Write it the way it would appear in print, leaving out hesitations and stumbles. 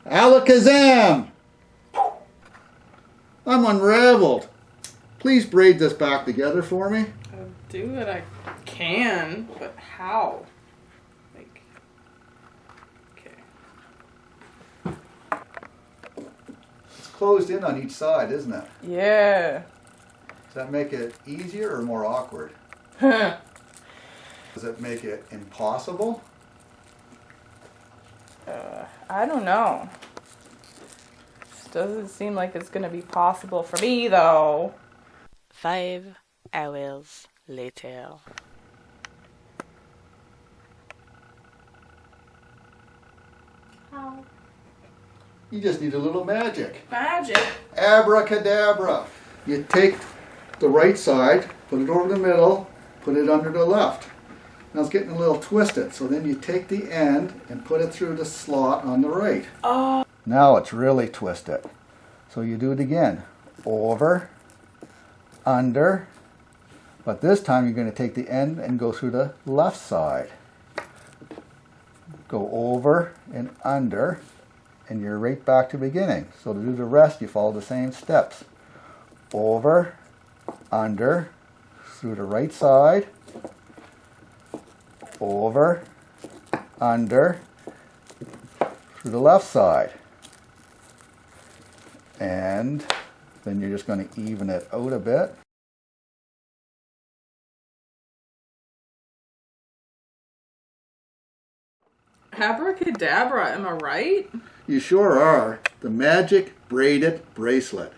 Alakazam! I'm unraveled. Please braid this back together for me. I'll do what I can, but how? Like, okay. It's closed in on each side, isn't it? Yeah. Does that make it easier or more awkward? Huh. Does it make it impossible? I don't know. This doesn't seem like it's gonna be possible for me, though. 5 hours later. How? You just need a little magic. Magic? Abracadabra. You take the right side, put it over the middle, put it under the left. Now it's getting a little twisted, so then you take the end and put it through the slot on the right. Oh. Now it's really twisted. So you do it again. Over, under, but this time you're going to take the end and go through the left side. Go over and under, and you're right back to beginning. So to do the rest, you follow the same steps. Over, under, through the right side, over, under, through the left side. And then you're just going to even it out a bit. Abracadabra, am I right? You sure are. The magic braided bracelet.